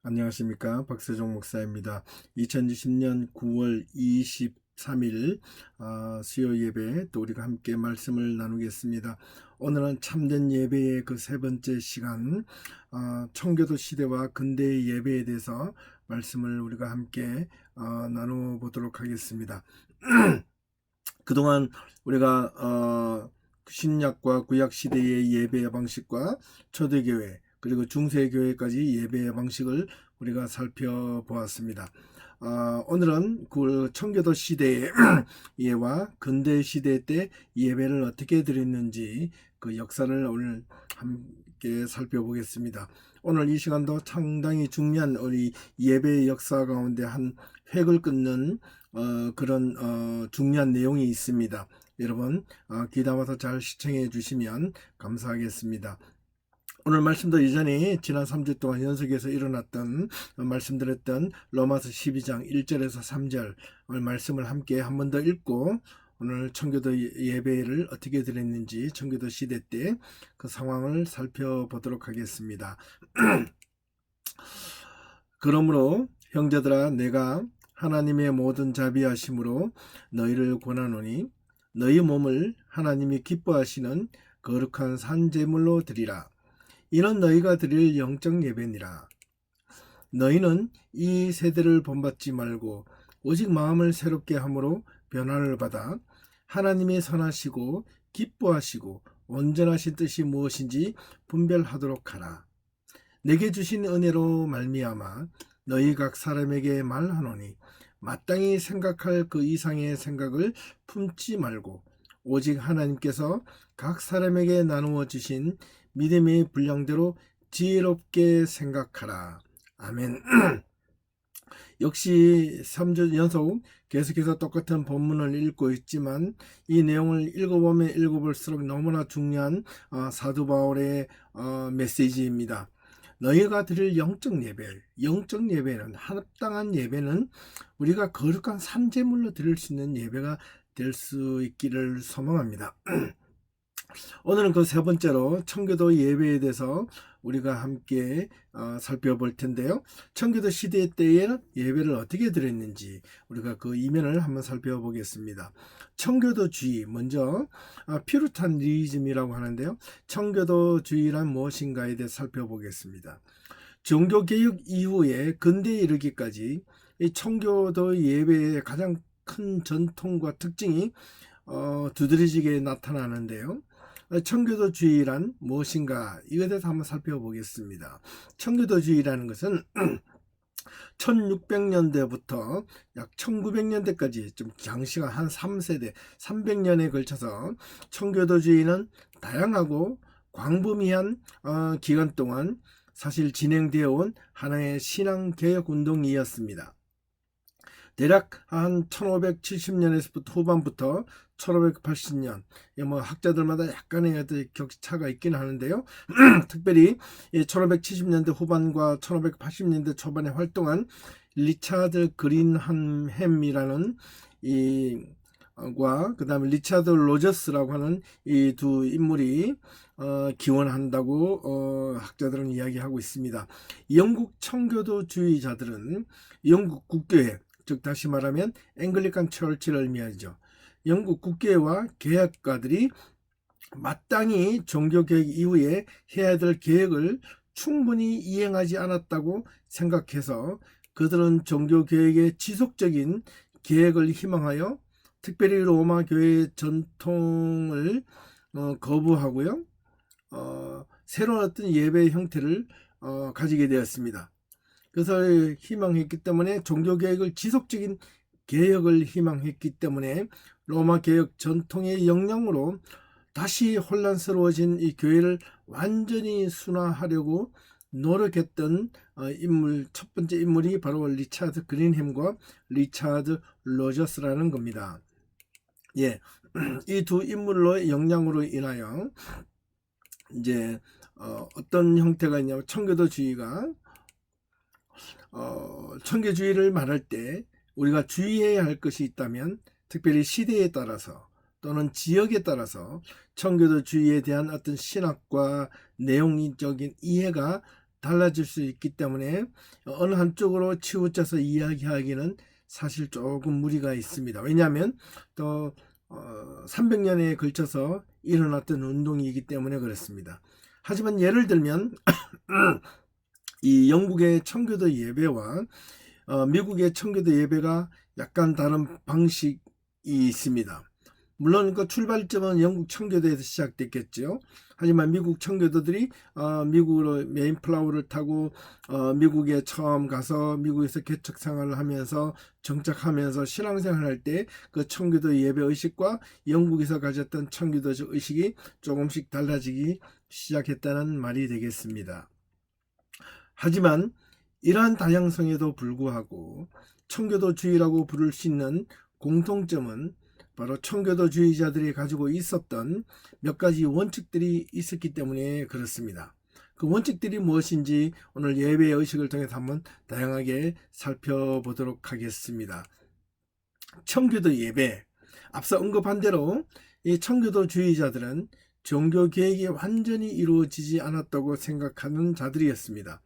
안녕하십니까, 박세종 목사입니다. 2020년 9월 23일 수요 예배 또 우리가 함께 말씀을 나누겠습니다. 오늘은 참된 예배의 그 세 번째 시간, 청교도 시대와 근대의 예배에 대해서 말씀을 우리가 함께 나눠보도록 하겠습니다. 그동안 우리가 신약과 구약 시대의 예배 방식과 초대교회 그리고 중세교회까지 예배 방식을 우리가 살펴보았습니다. 오늘은 그 청교도 시대의 예와 근대 시대 때 예배를 어떻게 드렸는지 그 역사를 오늘 함께 살펴보겠습니다. 오늘 이 시간도 상당히 중요한 우리 예배의 역사 가운데 한 획을 끊는 그런 중요한 내용이 있습니다. 여러분 귀담아서 잘 시청해 주시면 감사하겠습니다. 오늘 말씀도 예전에 지난 3주 동안 연속해서 일어났던 말씀드렸던 로마서 12장 1절에서 3절 오늘 말씀을 함께 한 번 더 읽고 오늘 청교도 예배를 어떻게 드렸는지 청교도 시대 때 그 상황을 살펴보도록 하겠습니다. 그러므로 형제들아 내가 하나님의 모든 자비하심으로 너희를 권하노니 너희 몸을 하나님이 기뻐하시는 거룩한 산제물로 드리라. 이는 너희가 드릴 영적 예배니라. 너희는 이 세대를 본받지 말고 오직 마음을 새롭게 함으로 변화를 받아 하나님이 선하시고 기뻐하시고 온전하신 뜻이 무엇인지 분별하도록 하라. 내게 주신 은혜로 말미암아 너희 각 사람에게 말하노니 마땅히 생각할 그 이상의 생각을 품지 말고 오직 하나님께서 각 사람에게 나누어 주신 믿음의 분량대로 지혜롭게 생각하라. 아멘. 역시 3주 연속 계속해서 똑같은 본문을 읽고 있지만 이 내용을 읽어보면 읽어볼수록 너무나 중요한 사도 바울의 메시지입니다. 너희가 드릴 영적 예배는 합당한 예배는 우리가 거룩한 산제물로 드릴 수 있는 예배가 될 수 있기를 소망합니다. 오늘은 그 세 번째로 청교도 예배에 대해서 우리가 함께 살펴볼 텐데요. 청교도 시대 때에는 예배를 어떻게 드렸는지 우리가 그 이면을 한번 살펴보겠습니다. 청교도주의, 먼저 퓨리탄리즘이라고 하는데요. 청교도주의란 무엇인가에 대해 살펴보겠습니다. 종교개혁 이후에 근대에 이르기까지 이 청교도 예배의 가장 큰 전통과 특징이 두드러지게 나타나는데요. 청교도주의란 무엇인가 이것에 대해서 한번 살펴보겠습니다. 청교도주의라는 것은 1600년대부터 약 1900년대까지 좀 장시간 한 3세대 300년에 걸쳐서 청교도주의는 다양하고 광범위한 기간 동안 사실 진행되어 온 하나의 신앙개혁 운동이었습니다. 대략 한 1570년에서부터 후반부터 1580년, 뭐 학자들마다 약간의 격차가 있긴 하는데요. 특별히 1570년대 후반과 1580년대 초반에 활동한 리차드 그린햄이라는 그 다음에 리차드 로저스라고 하는 이 두 인물이 기원한다고 학자들은 이야기하고 있습니다. 영국 청교도주의자들은 영국 국교회, 즉 다시 말하면 앵글리칸 처치를 의미하죠. 영국 국교회와 개혁가들이 마땅히 종교개혁 이후에 해야 될 계획을 충분히 이행하지 않았다고 생각해서 그들은 종교개혁의 지속적인 계획을 희망하여 특별히 로마 교회의 전통을 거부하고요. 새로운 어떤 예배 형태를 가지게 되었습니다. 그것을 희망했기 때문에 종교개혁을 지속적인 개혁을 희망했기 때문에 로마 개혁 전통의 영향으로 다시 혼란스러워진 이 교회를 완전히 순화하려고 노력했던 인물, 첫 번째 인물이 바로 리차드 그린햄과 리차드 로저스라는 겁니다. 예, 이 두 인물의 영향으로 인하여 이제 어떤 형태가 있냐면 청교도주의가 청교주의를 말할 때 우리가 주의해야 할 것이 있다면 특별히 시대에 따라서 또는 지역에 따라서 청교도주의에 대한 어떤 신학과 내용적인 이해가 달라질 수 있기 때문에 어느 한쪽으로 치우쳐서 이야기하기는 사실 조금 무리가 있습니다. 왜냐하면 또 300년에 걸쳐서 일어났던 운동이기 때문에 그렇습니다. 하지만 예를 들면 이 영국의 청교도 예배와 미국의 청교도 예배가 약간 다른 방식이 있습니다. 물론 그 출발점은 영국 청교도에서 시작됐겠죠. 하지만 미국 청교도들이 미국으로 메인플라워를 타고 미국에 처음 가서 미국에서 개척 생활을 하면서 정착하면서 신앙생활을 할 때 그 청교도 예배 의식과 영국에서 가졌던 청교도적 의식이 조금씩 달라지기 시작했다는 말이 되겠습니다. 하지만 이러한 다양성에도 불구하고 청교도주의라고 부를 수 있는 공통점은 바로 청교도주의자들이 가지고 있었던 몇 가지 원칙들이 있었기 때문에 그렇습니다. 그 원칙들이 무엇인지 오늘 예배의 의식을 통해서 한번 다양하게 살펴보도록 하겠습니다. 청교도 예배, 앞서 언급한 대로 이 청교도주의자들은 종교 계획이 완전히 이루어지지 않았다고 생각하는 자들이었습니다.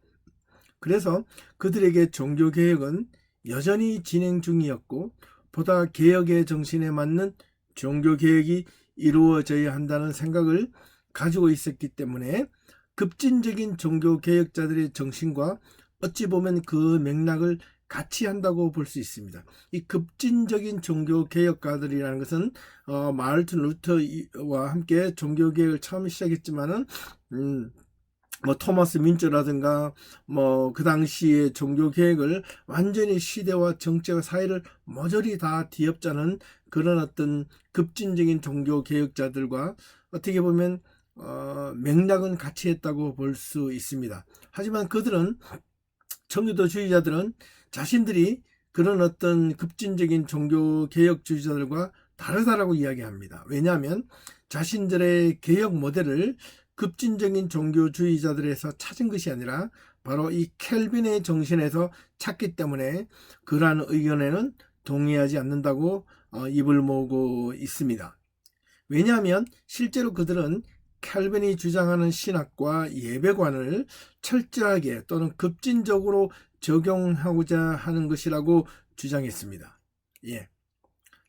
그래서 그들에게 종교 개혁은 여전히 진행 중이었고 보다 개혁의 정신에 맞는 종교 개혁이 이루어져야 한다는 생각을 가지고 있었기 때문에 급진적인 종교 개혁자들의 정신과 어찌 보면 그 맥락을 같이 한다고 볼 수 있습니다. 이 급진적인 종교 개혁가들이라는 것은 마르틴 루터와 함께 종교 개혁을 처음 시작했지만은 토마스 민처라든가 그 당시의 종교 계획을 완전히 시대와 정치와 사회를 모조리 다 뒤엎자는 그런 어떤 급진적인 종교 개혁자들과 어떻게 보면 맥락은 같이 했다고 볼 수 있습니다. 하지만 그들은 청교도주의자들은 자신들이 그런 어떤 급진적인 종교 개혁주의자들과 다르다라고 이야기합니다. 왜냐하면 자신들의 개혁 모델을 급진적인 종교주의자들에서 찾은 것이 아니라 바로 이 켈빈의 정신에서 찾기 때문에 그러한 의견에는 동의하지 않는다고 입을 모으고 있습니다. 왜냐하면 실제로 그들은 켈빈이 주장하는 신학과 예배관을 철저하게 또는 급진적으로 적용하고자 하는 것이라고 주장했습니다.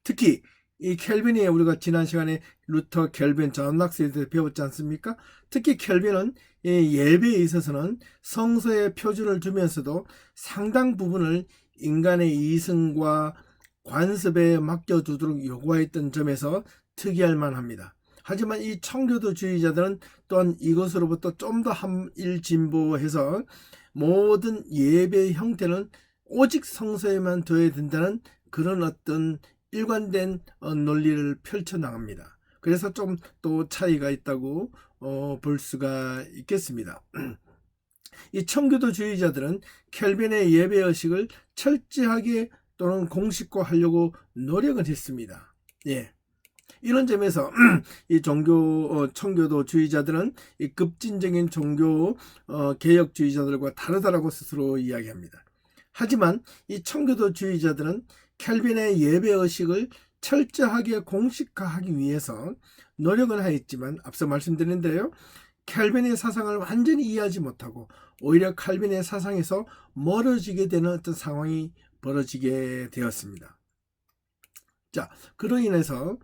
특히 이 켈빈이 우리가 지난 시간에 루터, 켈빈, 존 락스에 대해서 배웠지 않습니까? 특히 켈빈은 예배에 있어서는 성서의 표준을 두면서도 상당 부분을 인간의 이성과 관습에 맡겨두도록 요구했던 점에서 특이할 만합니다. 하지만 이 청교도주의자들은 또한 이것으로부터 좀 더 한일 진보해서 모든 예배 형태는 오직 성서에만 둬야 된다는 그런 어떤 일관된 논리를 펼쳐나갑니다. 그래서 좀 또 차이가 있다고 볼 수가 있겠습니다. 이 청교도주의자들은 켈빈의 예배의식을 철저하게 또는 공식화하려고 노력을 했습니다. 이런 점에서 이 청교도주의자들은 이 급진적인 종교 개혁주의자들과 다르다라고 스스로 이야기합니다. 하지만 이 청교도주의자들은 켈빈의 예배의식을 철저하게 공식화하기 위해서 노력을 하였지만 앞서 말씀드린 대로 켈빈의 사상을 완전히 이해하지 못하고 오히려 켈빈의 사상에서 멀어지게 되는 어떤 상황이 벌어지게 되었습니다. 자, 그로 인해서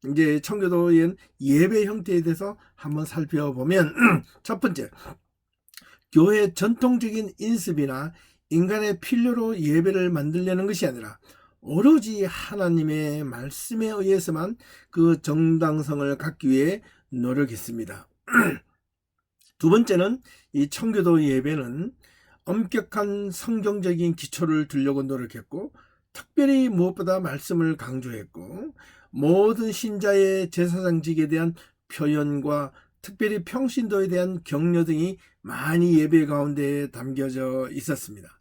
이제 청교도의 예배 형태에 대해서 한번 살펴보면 첫 번째, 교회 전통적인 인습이나 인간의 필요로 예배를 만들려는 것이 아니라 오로지 하나님의 말씀에 의해서만 그 정당성을 갖기 위해 노력했습니다. 두 번째는 이 청교도 예배는 엄격한 성경적인 기초를 두려고 노력했고 특별히 무엇보다 말씀을 강조했고 모든 신자의 제사장직에 대한 표현과 특별히 평신도에 대한 격려 등이 많이 예배 가운데 담겨져 있었습니다.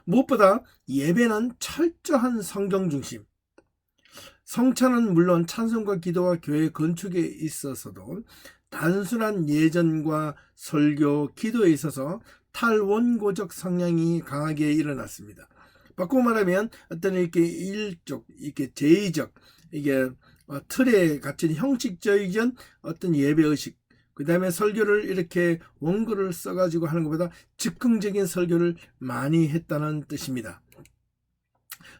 무엇보다 예배는 철저한 성경 중심, 성찬은 물론 찬송과 기도와 교회 건축에 있어서도 단순한 예전과 설교, 기도에 있어서 탈원고적 성향이 강하게 일어났습니다. 바꾸고 말하면 어떤 이렇게 제의적, 틀에 갇힌 형식적인 어떤 예배의식, 그 다음에 설교를 이렇게 원고를 써가지고 하는 것보다 즉흥적인 설교를 많이 했다는 뜻입니다.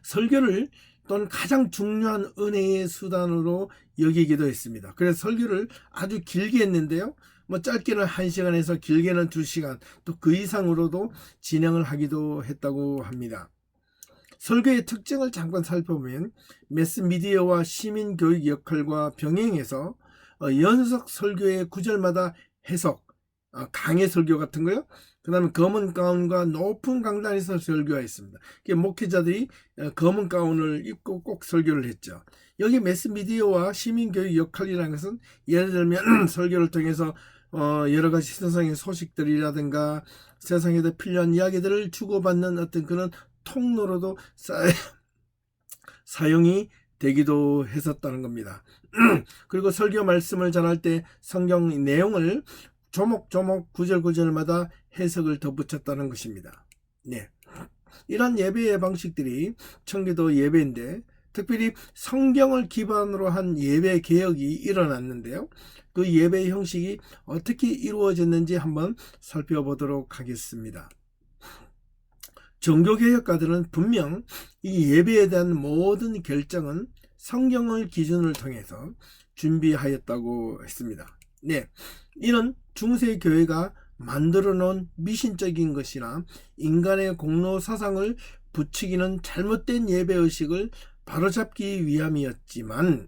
설교를 또는 가장 중요한 은혜의 수단으로 여기기도 했습니다. 그래서 설교를 아주 길게 했는데요. 뭐 짧게는 1시간에서 길게는 2시간, 또 그 이상으로도 진행을 하기도 했다고 합니다. 설교의 특징을 잠깐 살펴보면 매스미디어와 시민교육 역할과 병행해서 연속 설교의 구절마다 해석, 강해 설교 같은 거요. 그 다음에 검은 가운과 높은 강단에서 설교했습니다. 목회자들이 검은 가운을 입고 꼭 설교를 했죠. 여기 매스미디어와 시민교육 역할이라는 것은 예를 들면 설교를 통해서 여러 가지 세상의 소식들이라든가 세상에도 필요한 이야기들을 주고받는 어떤 그런 통로로도 사용이 되기도 했었다는 겁니다. 그리고 설교 말씀을 전할 때 성경 내용을 조목조목 구절구절마다 해석을 덧붙였다는 것입니다. 네. 이런 예배의 방식들이 청교도 예배인데 특별히 성경을 기반으로 한 예배 개혁이 일어났는데요. 그 예배 형식이 어떻게 이루어졌는지 한번 살펴보도록 하겠습니다. 종교개혁가들은 분명 이 예배에 대한 모든 결정은 성경을 기준을 통해서 준비하였다고 했습니다. 네, 이런 중세교회가 만들어 놓은 미신적인 것이나 인간의 공로 사상을 부추기는 잘못된 예배의식을 바로잡기 위함이었지만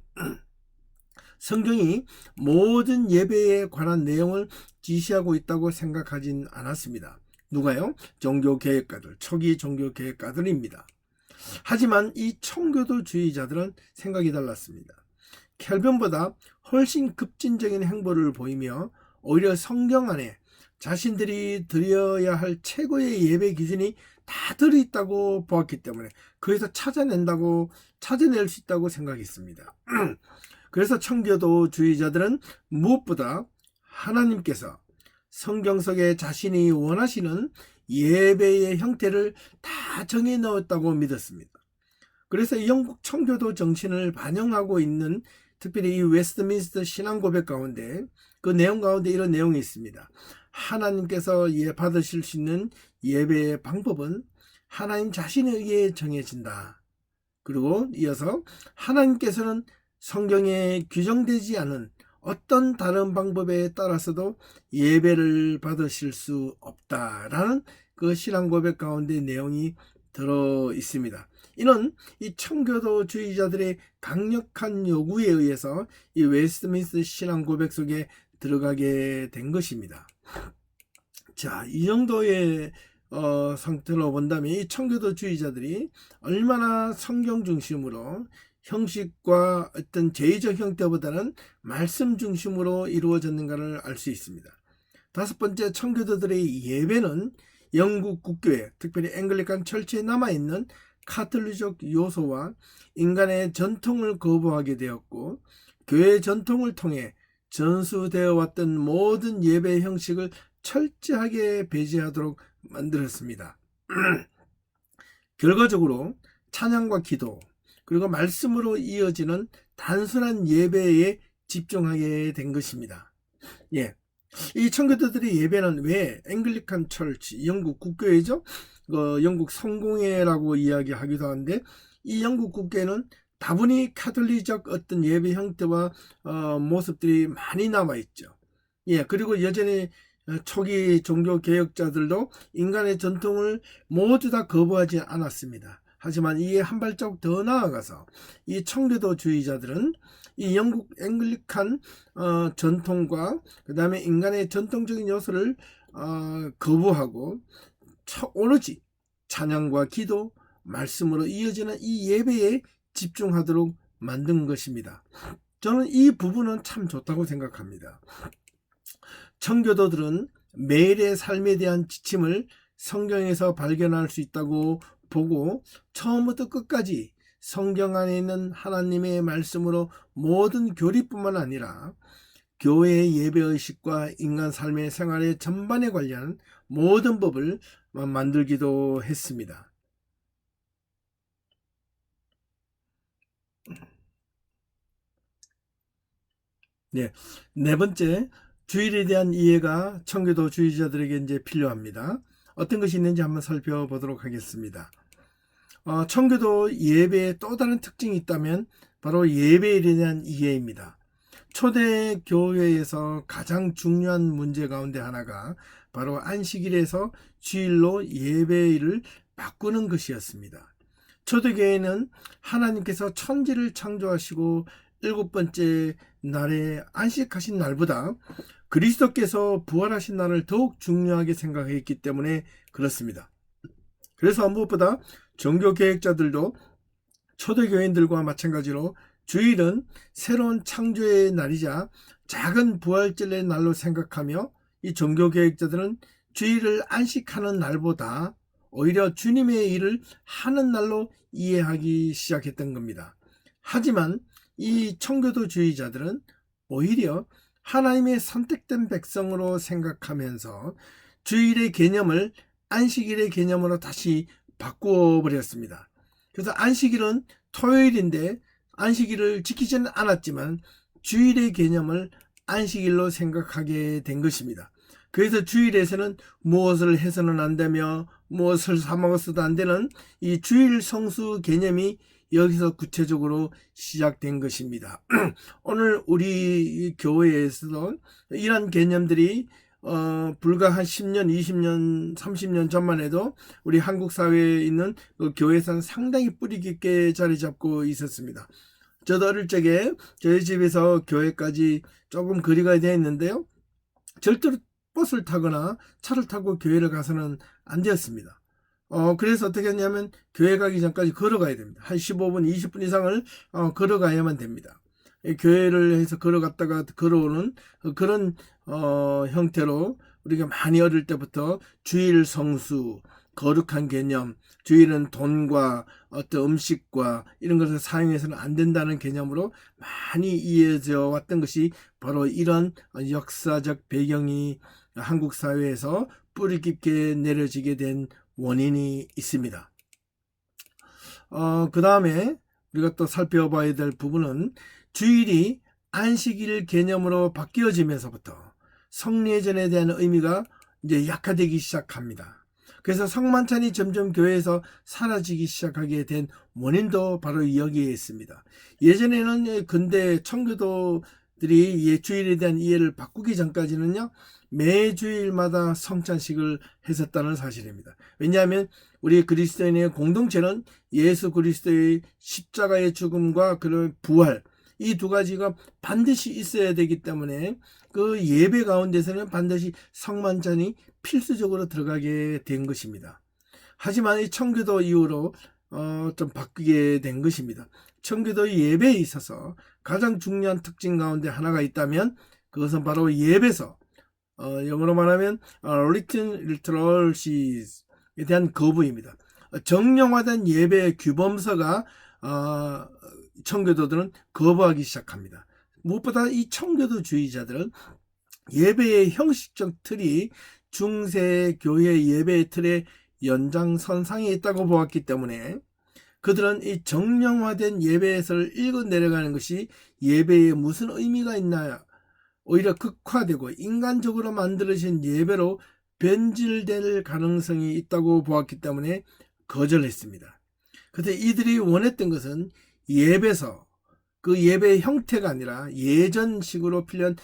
성경이 모든 예배에 관한 내용을 지시하고 있다고 생각하진 않았습니다. 누가요? 종교개혁가들, 초기 종교개혁가들입니다. 하지만 이 청교도주의자들은 생각이 달랐습니다. 켈빈보다 훨씬 급진적인 행보를 보이며 오히려 성경 안에 자신들이 드려야 할 최고의 예배 기준이 다 들어있다고 보았기 때문에 거기서 찾아낼 수 있다고 생각했습니다. 그래서 청교도주의자들은 무엇보다 하나님께서 성경 속에 자신이 원하시는 예배의 형태를 다 정해 넣었다고 믿었습니다. 그래서 영국 청교도 정신을 반영하고 있는 특별히 이 웨스트민스터 신앙 고백 가운데 그 내용 가운데 이런 내용이 있습니다. 하나님께서 받으실 수 있는 예배의 방법은 하나님 자신에 의해 정해진다. 그리고 이어서 하나님께서는 성경에 규정되지 않은 어떤 다른 방법에 따라서도 예배를 받으실 수 없다라는 그 신앙 고백 가운데 내용이 들어 있습니다. 이는 이 청교도주의자들의 강력한 요구에 의해서 이 웨스트민스터 신앙 고백 속에 들어가게 된 것입니다. 자, 이 정도의 상태로 본다면 이 청교도주의자들이 얼마나 성경 중심으로 형식과 어떤 제의적 형태보다는 말씀 중심으로 이루어졌는가를 알 수 있습니다. 다섯 번째, 청교도들의 예배는 영국 국교회, 특별히 앵글리칸 철치에 남아있는 카톨릭적 요소와 인간의 전통을 거부하게 되었고 교회 전통을 통해 전수되어 왔던 모든 예배 형식을 철저하게 배제하도록 만들었습니다. 결과적으로 찬양과 기도 그리고 말씀으로 이어지는 단순한 예배에 집중하게 된 것입니다. 예, 이 청교도들의 예배는 왜 앵글리칸 철치, 영국 국교회죠? 영국 성공회라고 이야기하기도 하는데 이 영국 국교회는 다분히 카톨릭적 어떤 예배 형태와 모습들이 많이 남아있죠. 예, 그리고 여전히 초기 종교 개혁자들도 인간의 전통을 모두 다 거부하지 않았습니다. 하지만 이에 한 발짝 더 나아가서 이 청교도주의자들은 이 영국 앵글리칸 전통과 그 다음에 인간의 전통적인 요소를 거부하고 오로지 찬양과 기도, 말씀으로 이어지는 이 예배에 집중하도록 만든 것입니다. 저는 이 부분은 참 좋다고 생각합니다. 청교도들은 매일의 삶에 대한 지침을 성경에서 발견할 수 있다고 보고 처음부터 끝까지 성경 안에 있는 하나님의 말씀으로 모든 교리뿐만 아니라 교회의 예배의식과 인간 삶의 생활의 전반에 관련 모든 법을 만들기도 했습니다. 네 번째, 주일에 대한 이해가 청교도 주의자들에게 이제 필요합니다. 어떤 것이 있는지 한번 살펴보도록 하겠습니다. 청교도 예배의 또 다른 특징이 있다면 바로 예배에 대한 이해입니다. 초대 교회에서 가장 중요한 문제 가운데 하나가 바로 안식일에서 주일로 예배를 바꾸는 것이었습니다. 초대교회는 하나님께서 천지를 창조하시고 7번째 날에 안식하신 날보다 그리스도께서 부활하신 날을 더욱 중요하게 생각했기 때문에 그렇습니다. 그래서 무엇보다 종교개혁자들도 초대교인들과 마찬가지로 주일은 새로운 창조의 날이자 작은 부활절의 날로 생각하며 이 종교개혁자들은 주일을 안식하는 날보다 오히려 주님의 일을 하는 날로 이해하기 시작했던 겁니다. 하지만 이 청교도주의자들은 오히려 하나님의 선택된 백성으로 생각하면서 주일의 개념을 안식일의 개념으로 다시 바꾸어 버렸습니다. 그래서 안식일은 토요일인데 안식일을 지키지는 않았지만 주일의 개념을 안식일로 생각하게 된 것입니다. 그래서 주일에서는 무엇을 해서는 안 되며 무엇을 사 먹어서도 안 되는 이 주일 성수 개념이 여기서 구체적으로 시작된 것입니다. 오늘 우리 교회에서도 이런 개념들이 불과 한 10년, 20년, 30년 전만 해도 우리 한국 사회에 있는 그 교회에서는 상당히 뿌리 깊게 자리 잡고 있었습니다. 저도 어릴 적에 저희 집에서 교회까지 조금 거리가 되어 있는데요. 절대로 버스를 타거나 차를 타고 교회를 가서는 안 되었습니다. 그래서 어떻게 했냐면 교회 가기 전까지 걸어가야 됩니다. 한 15분, 20분 이상을 걸어가야만 됩니다. 교회를 해서 걸어갔다가 걸어오는 그런 형태로 우리가 많이 어릴 때부터 주일 성수, 거룩한 개념, 주일은 돈과 어떤 음식과 이런 것을 사용해서는 안 된다는 개념으로 많이 이어져 왔던 것이 바로 이런 역사적 배경이 한국 사회에서 뿌리 깊게 내려지게 된 원인이 있습니다. 그 다음에 우리가 또 살펴봐야 될 부분은 주일이 안식일 개념으로 바뀌어지면서부터 성례전에 대한 의미가 이제 약화되기 시작합니다. 그래서 성만찬이 점점 교회에서 사라지기 시작하게 된 원인도 바로 여기에 있습니다. 예전에는 근대 청교도들이 주일에 대한 이해를 바꾸기 전까지는요, 매 주일마다 성찬식을 했었다는 사실입니다. 왜냐하면 우리 그리스도인의 공동체는 예수 그리스도의 십자가의 죽음과 그런 부활, 이 두 가지가 반드시 있어야 되기 때문에 그 예배 가운데서는 반드시 성만찬이 필수적으로 들어가게 된 것입니다. 하지만 이 청교도 이후로 좀 바뀌게 된 것입니다. 청교도 예배에 있어서 가장 중요한 특징 가운데 하나가 있다면 그것은 바로 예배서, 영어로 말하면 written liturgies에 대한 거부입니다. 정령화된 예배의 규범서가 청교도들은 거부하기 시작합니다. 무엇보다 이 청교도주의자들은 예배의 형식적 틀이 중세 교회 예배의 틀의 연장선상에 있다고 보았기 때문에 그들은 이 정령화된 예배에서를 읽어 내려가는 것이 예배에 무슨 의미가 있나요? 오히려 극화되고 인간적으로 만들어진 예배로 변질될 가능성이 있다고 보았기 때문에 거절했습니다. 그런데 이들이 원했던 것은 예배서, 그 예배의 형태가 아니라 예전식으로 필요한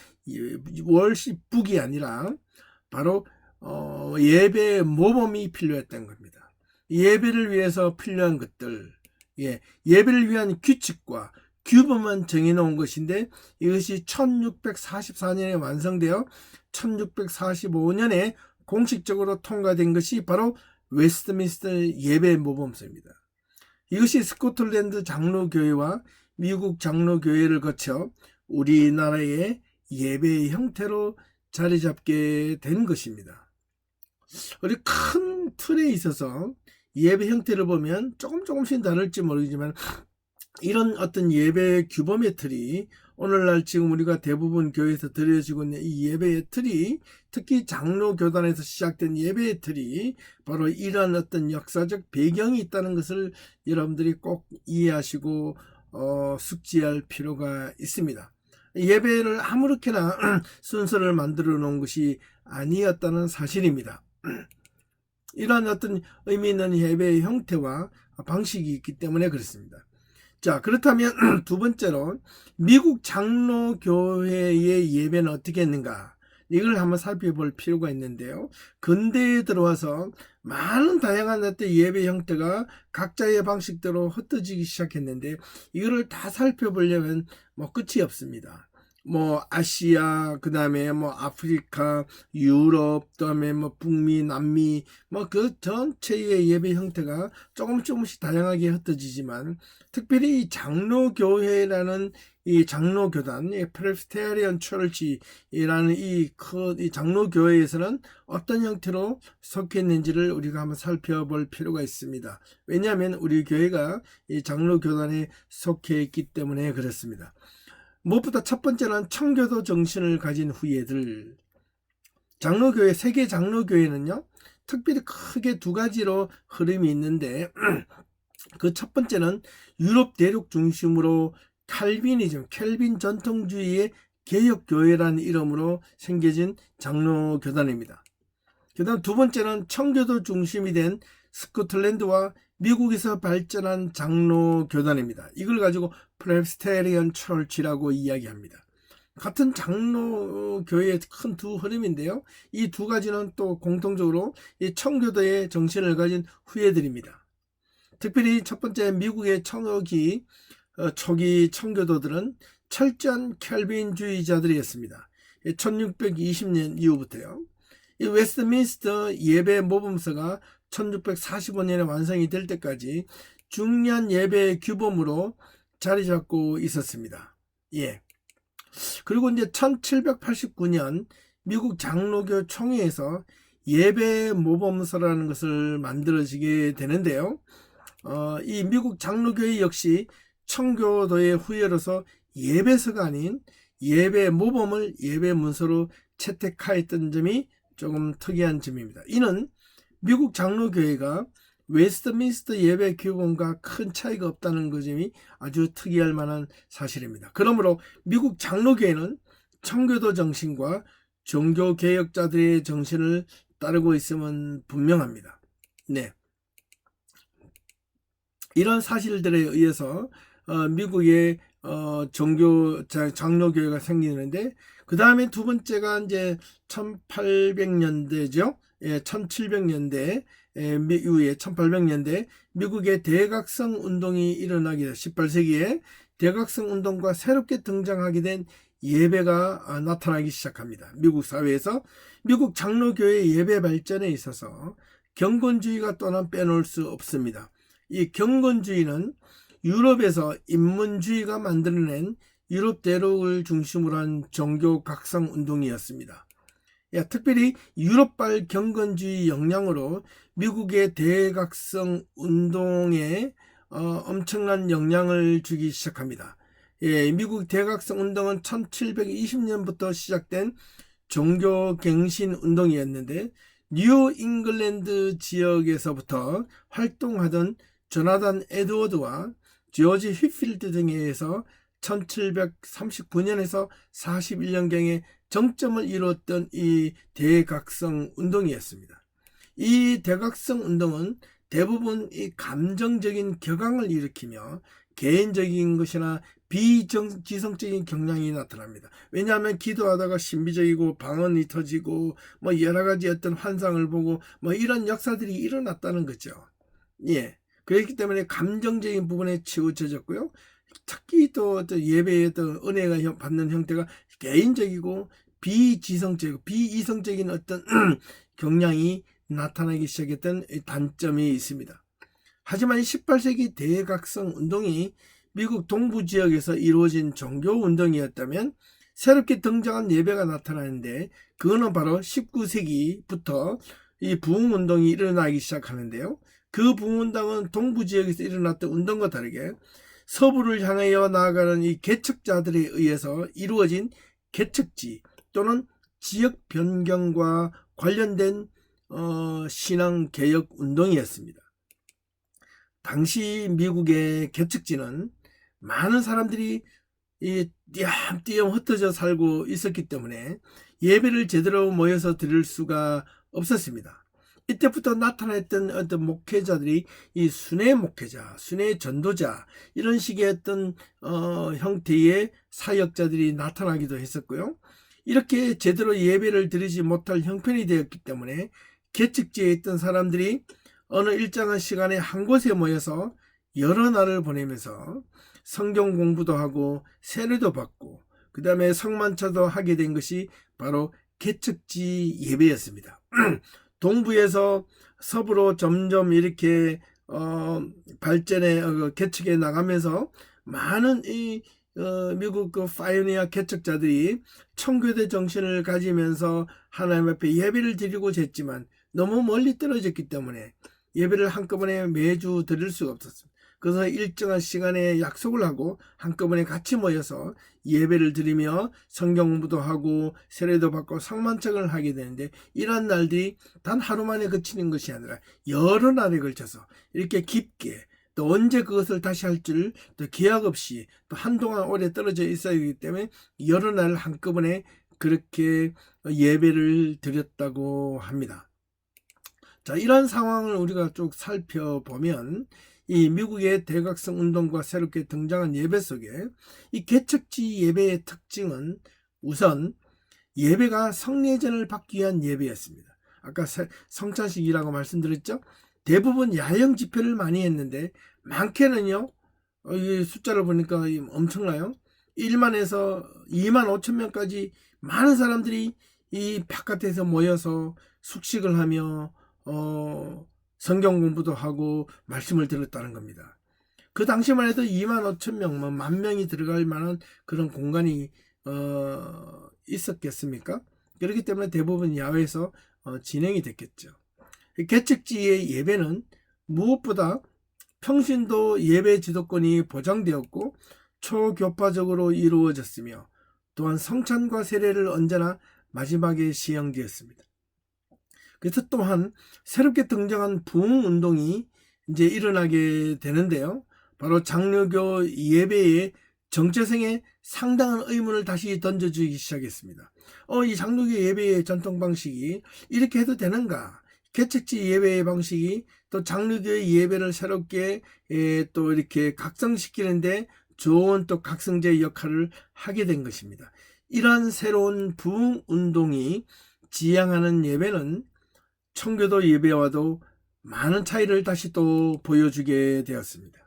월십북이 아니라 바로 예배의 모범이 필요했던 겁니다. 예배를 위해서 필요한 것들, 예배를 위한 규칙과 규범만 정해놓은 것인데 이것이 1644년에 완성되어 1645년에 공식적으로 통과된 것이 바로 웨스트민스터 예배 모범서입니다. 이것이 스코틀랜드 장로교회와 미국 장로교회를 거쳐 우리나라의 예배의 형태로 자리 잡게 된 것입니다. 우리 큰 틀에 있어서 예배 형태를 보면 조금씩 다를지 모르겠지만 이런 어떤 예배 규범의 틀이 오늘날 지금 우리가 대부분 교회에서 드려지고 있는 이 예배의 틀이, 특히 장로교단에서 시작된 예배의 틀이 바로 이러한 어떤 역사적 배경이 있다는 것을 여러분들이 꼭 이해하시고 숙지할 필요가 있습니다. 예배를 아무렇게나 순서를 만들어 놓은 것이 아니었다는 사실입니다. 이러한 어떤 의미 있는 예배의 형태와 방식이 있기 때문에 그렇습니다. 자, 그렇다면 두 번째로 미국 장로교회의 예배는 어떻게 했는가, 이걸 한번 살펴볼 필요가 있는데요. 근대에 들어와서 많은 다양한 어떤 예배 형태가 각자의 방식대로 흩어지기 시작했는데, 이거를 다 살펴보려면 끝이 없습니다. 아시아, 그 다음에 아프리카, 유럽, 그 다음에 북미, 남미, 그 전체의 예배 형태가 조금씩 다양하게 흩어지지만, 특별히 이 장로교회라는 이 장로교단, 프레스테리언 처치라는 이 장로교회에서는 어떤 형태로 속해 있는지를 우리가 한번 살펴볼 필요가 있습니다. 왜냐하면 우리 교회가 이 장로교단에 속해 있기 때문에 그렇습니다. 무엇보다 첫 번째는 청교도 정신을 가진 후예들. 장로교회, 세계 장로교회는요, 특별히 크게 두 가지로 흐름이 있는데, 그 첫 번째는 유럽 대륙 중심으로 칼빈이즘, 켈빈 전통주의의 개혁교회라는 이름으로 생겨진 장로교단입니다. 그 다음 두 번째는 청교도 중심이 된 스코틀랜드와 미국에서 발전한 장로교단입니다. 이걸 가지고 프레스테리언 처치라고 이야기합니다. 같은 장로교회의 큰 두 흐름인데요. 이 두 가지는 또 공통적으로 이 청교도의 정신을 가진 후예들입니다. 특별히 첫 번째 미국의 초기 청교도들은 철저한 켈빈주의자들이었습니다. 1620년 이후부터요. 이 웨스트민스터 예배 모범서가 1645년에 완성이 될 때까지 중요한 예배 규범으로 자리 잡고 있었습니다. 예. 그리고 이제 1789년 미국 장로교 총회에서 예배 모범서라는 것을 만들어지게 되는데요. 이 미국 장로교회 역시 청교도의 후예로서 예배서가 아닌 예배 모범을 예배 문서로 채택하였던 점이 조금 특이한 점입니다. 이는 미국 장로교회가 웨스트민스터 예배 규범과 큰 차이가 없다는 점이 아주 특이할 만한 사실입니다. 그러므로 미국 장로교회는 청교도 정신과 종교개혁자들의 정신을 따르고 있음은 분명합니다. 네. 이런 사실들에 의해서 미국의 장로교회가 생기는데, 그 다음에 두 번째가 이제 1800년대죠. 예, 1700년대 이후에 1800년대 미국의 대각성 운동이 일어나게 돼 18세기에 대각성 운동과 새롭게 등장하게 된 예배가 나타나기 시작합니다. 미국 사회에서 미국 장로교회 예배 발전에 있어서 경건주의가 또한 빼놓을 수 없습니다. 이 경건주의는 유럽에서 인문주의가 만들어낸 유럽 대륙을 중심으로 한 종교 각성 운동이었습니다. 특별히 유럽발 경건주의 영향으로 미국의 대각성 운동에 엄청난 영향을 주기 시작합니다. 미국 대각성 운동은 1720년부터 시작된 종교갱신 운동이었는데, 뉴 잉글랜드 지역에서부터 활동하던 조나단 에드워드와 조지 휘필드 등에 의해서 1739년에서 41년경에 정점을 이뤘던 이 대각성 운동이었습니다. 이 대각성 운동은 대부분 이 감정적인 격앙을 일으키며 개인적인 것이나 비지성적인 경향이 나타납니다. 왜냐하면 기도하다가 신비적이고 방언이 터지고 여러 가지 어떤 환상을 보고 이런 역사들이 일어났다는 거죠. 예. 그렇기 때문에 감정적인 부분에 치우쳐졌고요. 특히 또 예배의 또 은혜가 받는 형태가 개인적이고 비지성적이고 비이성적인 어떤 경향이 나타나기 시작했던 단점이 있습니다. 하지만 18세기 대각성 운동이 미국 동부 지역에서 이루어진 종교 운동이었다면 새롭게 등장한 예배가 나타나는데, 그거는 바로 19세기부터 이 부흥 운동이 일어나기 시작하는데요. 그 부흥 운동은 동부 지역에서 일어났던 운동과 다르게 서부를 향하여 나아가는 이 개척자들에 의해서 이루어진 개척지 또는 지역 변경과 관련된 신앙 개혁 운동이었습니다. 당시 미국의 개척지는 많은 사람들이 이 띄엄띄엄 흩어져 살고 있었기 때문에 예배를 제대로 모여서 드릴 수가 없었습니다. 이때부터 나타났던 어떤 목회자들이 이 순회 목회자, 순회 전도자 이런 식의 어떤 형태의 사역자들이 나타나기도 했었고요. 이렇게 제대로 예배를 드리지 못할 형편이 되었기 때문에 개척지에 있던 사람들이 어느 일정한 시간에 한 곳에 모여서 여러 날을 보내면서 성경 공부도 하고 세례도 받고 그 다음에 성만찬도 하게 된 것이 바로 개척지 예배였습니다. 동부에서 서부로 점점 이렇게 발전해 개척해 나가면서 많은 이 미국 그 파이오니아 개척자들이 청교대 정신을 가지면서 하나님 앞에 예배를 드리고 했지만 너무 멀리 떨어졌기 때문에 예배를 한꺼번에 매주 드릴 수가 없었습니다. 그래서 일정한 시간에 약속을 하고 한꺼번에 같이 모여서 예배를 드리며 성경 공부도 하고 세례도 받고 성만찬을 하게 되는데, 이러한 날들이 단 하루 만에 그치는 것이 아니라 여러 날에 걸쳐서 이렇게 깊게, 또 언제 그것을 다시 할 줄 또 기약 없이 또 한동안 오래 떨어져 있어야 하기 때문에 여러 날 한꺼번에 그렇게 예배를 드렸다고 합니다. 자, 이런 상황을 우리가 쭉 살펴보면 이 미국의 대각성 운동과 새롭게 등장한 예배 속에 이 개척지 예배의 특징은 우선 예배가 성례전을 받기 위한 예배였습니다. 아까 성찬식이라고 말씀드렸죠. 대부분 야영 집회를 많이 했는데 많게는요, 이 숫자를 보니까 엄청나요. 1만에서 2만 5천 명까지 많은 사람들이 이 바깥에서 모여서 숙식을 하며 성경 공부도 하고 말씀을 들었다는 겁니다. 그 당시만 해도 2만 5천 명, 10,000명이 들어갈 만한 그런 공간이 있었겠습니까? 그렇기 때문에 대부분 야외에서 진행이 됐겠죠. 개척지의 예배는 무엇보다 평신도 예배 지도권이 보장되었고 초교파적으로 이루어졌으며, 또한 성찬과 세례를 언제나 마지막에 시행되었습니다. 그래서 또한 새롭게 등장한 부흥운동이 이제 일어나게 되는데요. 바로 장로교 예배의 정체성에 상당한 의문을 다시 던져주기 시작했습니다. 이 장로교 예배의 전통 방식이 이렇게 해도 되는가? 개척지 예배의 방식이 또 장로교의 예배를 새롭게 또 이렇게 각성시키는데 좋은 또 각성제 역할을 하게 된 것입니다. 이러한 새로운 부흥운동이 지향하는 예배는 청교도 예배와도 많은 차이를 다시 또 보여주게 되었습니다.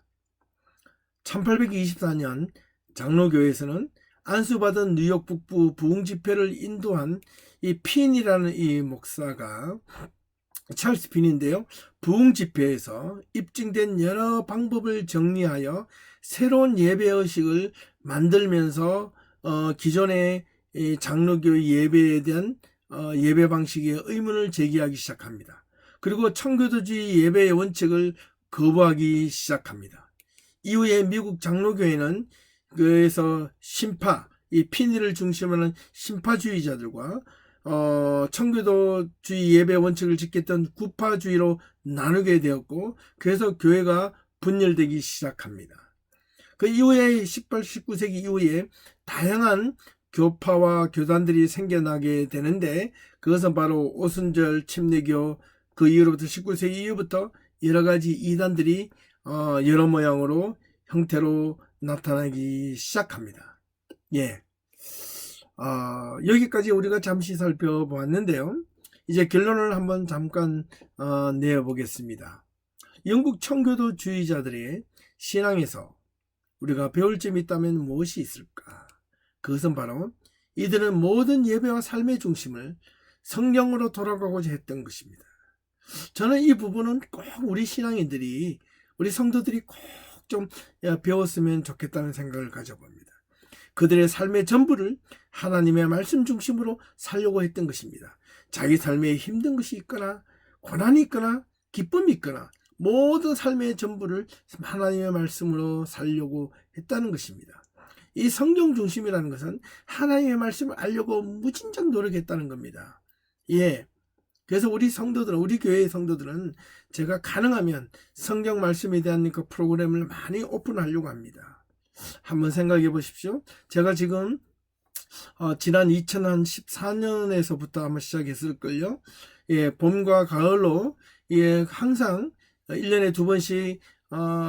1824년 장로교에서는 안수받은 뉴욕 북부 부흥 집회를 인도한 이 핀이라는 이 목사가, 찰스 핀인데요, 부흥 집회에서 입증된 여러 방법을 정리하여 새로운 예배 의식을 만들면서 기존의 장로교 예배에 대한 예배 방식의 의문을 제기하기 시작합니다. 그리고 청교도주의 예배의 원칙을 거부하기 시작합니다. 이후에 미국 장로교회는 그래서 신파, 이 핀이를 중심으로 하는 신파주의자들과 청교도주의 예배 원칙을 지켰던 구파주의로 나누게 되었고, 그래서 교회가 분열되기 시작합니다. 그 이후에 18, 19세기 이후에 다양한 교파와 교단들이 생겨나게 되는데, 그것은 바로 오순절 침례교, 그 이후로부터 19세기 이후부터 여러 가지 이단들이 여러 모양으로 형태로 나타나기 시작합니다. 예. 여기까지 우리가 잠시 살펴보았는데요. 이제 결론을 한번 잠깐 내어보겠습니다. 영국 청교도주의자들의 신앙에서 우리가 배울 점이 있다면 무엇이 있을까? 그것은 바로 이들은 모든 예배와 삶의 중심을 성경으로 돌아가고자 했던 것입니다. 저는 이 부분은 꼭 우리 신앙인들이, 우리 성도들이 꼭 좀 배웠으면 좋겠다는 생각을 가져봅니다. 그들의 삶의 전부를 하나님의 말씀 중심으로 살려고 했던 것입니다. 자기 삶에 힘든 것이 있거나 고난이 있거나 기쁨이 있거나 모든 삶의 전부를 하나님의 말씀으로 살려고 했다는 것입니다. 이 성경 중심이라는 것은 하나님의 말씀을 알려고 무진장 노력했다는 겁니다. 예. 그래서 우리 성도들은, 우리 교회의 성도들은 제가 가능하면 성경 말씀에 대한 그 프로그램을 많이 오픈하려고 합니다. 한번 생각해 보십시오. 제가 지금 지난 2014년에서부터 아마 시작했을걸요. 예, 봄과 가을로 예, 항상 1년에 2번씩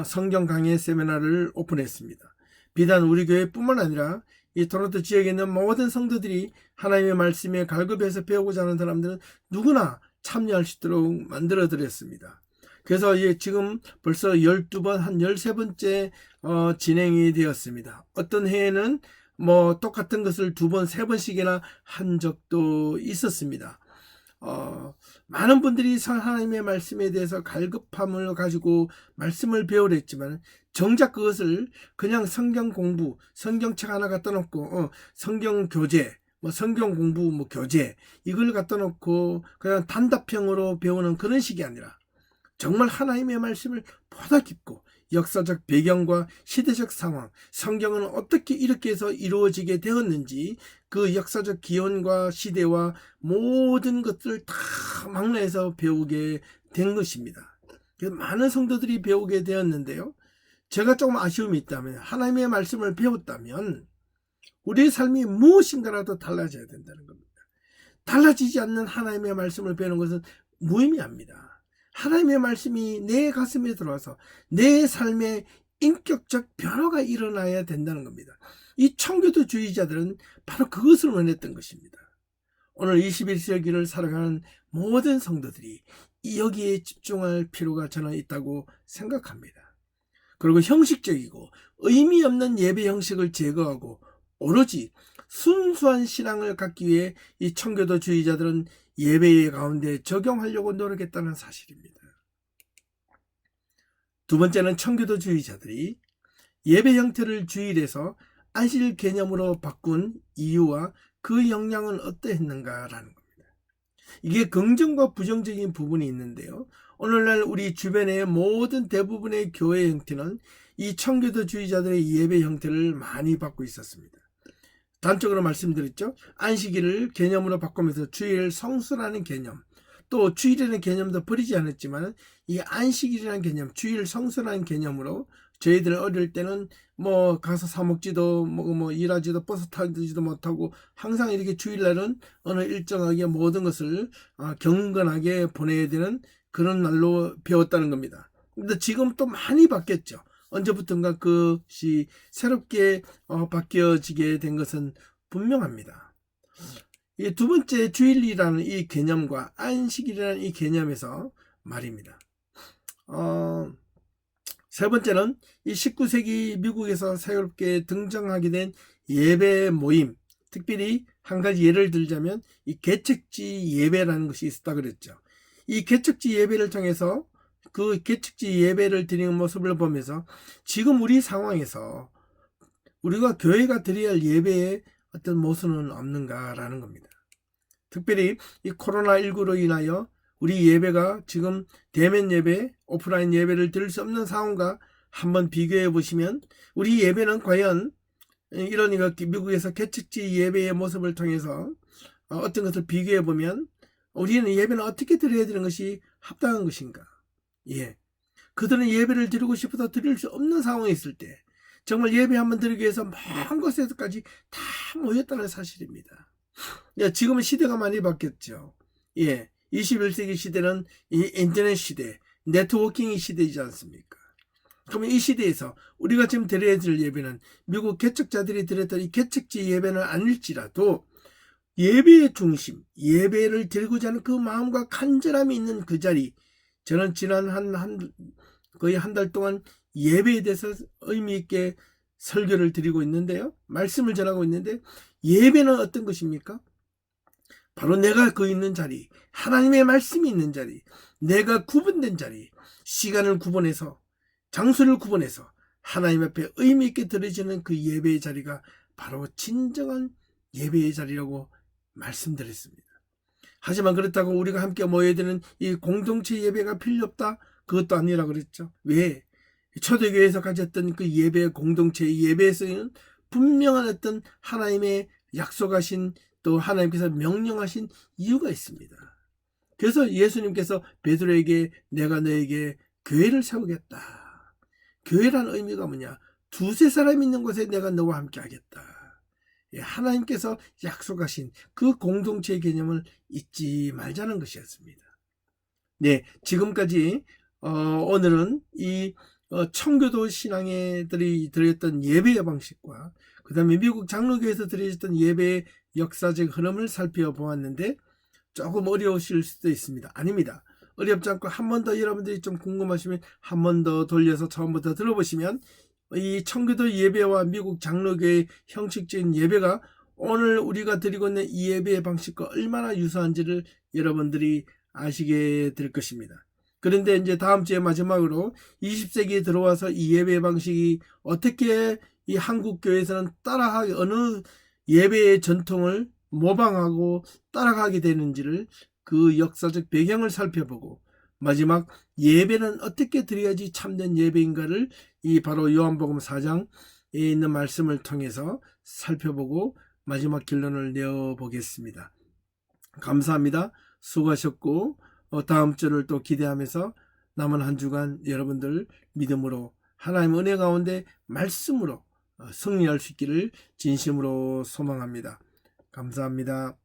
성경 강의 세미나를 오픈했습니다. 비단 우리 교회뿐만 아니라 이 토론토 지역에 있는 모든 성도들이 하나님의 말씀에 갈급해서 배우고자 하는 사람들은 누구나 참여할 수 있도록 만들어 드렸습니다. 그래서 예, 지금 벌써 12번, 한 13번째 진행이 되었습니다. 어떤 해에는 뭐 똑같은 것을 2번, 3번씩이나 한 적도 있었습니다. 많은 분들이 하나님의 말씀에 대해서 갈급함을 가지고 말씀을 배우려 했지만 정작 그것을 그냥 성경 공부, 성경책 하나 갖다 놓고 성경 교재, 뭐 성경 공부 뭐 교재 이걸 갖다 놓고 그냥 단답형으로 배우는 그런 식이 아니라 정말 하나님의 말씀을 보다 깊고 역사적 배경과 시대적 상황, 성경은 어떻게 이렇게 해서 이루어지게 되었는지 그 역사적 기원과 시대와 모든 것들을 다 망라해서 배우게 된 것입니다. 많은 성도들이 배우게 되었는데요. 제가 조금 아쉬움이 있다면 하나님의 말씀을 배웠다면 우리의 삶이 무엇인가라도 달라져야 된다는 겁니다. 달라지지 않는 하나님의 말씀을 배우는 것은 무의미합니다. 하나님의 말씀이 내 가슴에 들어와서 내 삶에 인격적 변화가 일어나야 된다는 겁니다. 이 청교도주의자들은 바로 그것을 원했던 것입니다. 오늘 21세기를 살아가는 모든 성도들이 여기에 집중할 필요가 저는 있다고 생각합니다. 그리고 형식적이고 의미 없는 예배 형식을 제거하고 오로지 순수한 신앙을 갖기 위해 이 청교도주의자들은 예배의 가운데 적용하려고 노력했다는 사실입니다. 두 번째는 청교도주의자들이 예배 형태를 주일에서 안식 개념으로 바꾼 이유와 그 영향은 어떠했는가라는 겁니다. 이게 긍정과 부정적인 부분이 있는데요. 오늘날 우리 주변의 모든 대부분의 교회 형태는 이 청교도주의자들의 예배 형태를 많이 받고 있었습니다. 단적으로 말씀드렸죠. 안식일을 개념으로 바꾸면서 주일 성수라는 개념, 또 주일이라는 개념도 버리지 않았지만 이 안식일이라는 개념, 주일 성수라는 개념으로 저희들 어릴 때는 뭐 가서 사 먹지도 뭐 일하지도 버스 타지도 못하고 항상 이렇게 주일날은 어느 일정하게 모든 것을 경건하게 보내야 되는 그런 날로 배웠다는 겁니다. 근데 지금 또 많이 바뀌었죠. 언제부턴가 그것이 새롭게 바뀌어지게 된 것은 분명합니다. 이 두 번째 주일이라는 이 개념과 안식일이라는 이 개념에서 말입니다. 세 번째는 이 19세기 미국에서 새롭게 등장하게 된 예배 모임, 특별히 한 가지 예를 들자면 이 개척지 예배라는 것이 있었다 그랬죠. 이 개척지 예배를 통해서 그 개척지 예배를 드리는 모습을 보면서 지금 우리 상황에서 우리가 교회가 드려야 할 예배의 어떤 모습은 없는가라는 겁니다. 특별히 이 코로나19로 인하여 우리 예배가 지금 대면 예배, 오프라인 예배를 드릴 수 없는 상황과 한번 비교해 보시면 우리 예배는 과연 이런 미국에서 개척지 예배의 모습을 통해서 어떤 것을 비교해 보면 우리는 예배는 어떻게 드려야 되는 것이 합당한 것인가? 예, 그들은 예배를 드리고 싶어도 드릴 수 없는 상황에 있을 때 정말 예배 한번 드리기 위해서 먼 곳에서까지 다 모였다는 사실입니다. 야, 지금은 시대가 많이 바뀌었죠. 예, 21세기 시대는 이 인터넷 시대, 네트워킹의 시대이지 않습니까? 그러면 이 시대에서 우리가 지금 드려야 될 예배는 미국 개척자들이 드렸던 이 개척지 예배는 아닐지라도 예배의 중심, 예배를 드리고자 하는 그 마음과 간절함이 있는 그 자리, 저는 지난 거의 한 달 동안 예배에 대해서 의미 있게 설교를 드리고 있는데요. 말씀을 전하고 있는데 예배는 어떤 것입니까? 바로 내가 그 있는 자리, 하나님의 말씀이 있는 자리, 내가 구분된 자리, 시간을 구분해서 장소를 구분해서 하나님 앞에 의미 있게 드려지는 그 예배의 자리가 바로 진정한 예배의 자리라고 말씀드렸습니다. 하지만 그렇다고 우리가 함께 모여야 되는 이 공동체 예배가 필요 없다? 그것도 아니라 그랬죠. 왜? 초대교회에서 가졌던 그 예배, 공동체 예배에서는 분명한 어떤 하나님의 약속하신 또 하나님께서 명령하신 이유가 있습니다. 그래서 예수님께서 베드로에게 내가 너에게 교회를 세우겠다. 교회란 의미가 뭐냐? 두세 사람 있는 곳에 내가 너와 함께 하겠다. 예, 하나님께서 약속하신 그 공동체의 개념을 잊지 말자는 것이었습니다. 네, 지금까지 오늘은 이 청교도 신앙애들이 드렸던 예배의 방식과 그 다음에 미국 장로교에서 드려졌던 예배의 역사적 흐름을 살펴보았는데 조금 어려우실 수도 있습니다. 아닙니다. 어렵지 않고 한 번 더 여러분들이 좀 궁금하시면 한 번 더 돌려서 처음부터 들어보시면 이 청교도 예배와 미국 장로교의 형식적인 예배가 오늘 우리가 드리고 있는 이 예배의 방식과 얼마나 유사한지를 여러분들이 아시게 될 것입니다. 그런데 이제 다음 주에 마지막으로 20세기에 들어와서 이 예배 방식이 어떻게 이 한국 교회에서는 따라하기 어느 예배의 전통을 모방하고 따라가게 되는지를 그 역사적 배경을 살펴보고 마지막 예배는 어떻게 드려야지 참된 예배인가를 이 바로 요한복음 4장에 있는 말씀을 통해서 살펴보고 마지막 결론을 내어보겠습니다. 감사합니다. 수고하셨고 다음 주를 또 기대하면서 남은 한 주간 여러분들 믿음으로 하나님 은혜 가운데 말씀으로 승리할 수 있기를 진심으로 소망합니다. 감사합니다.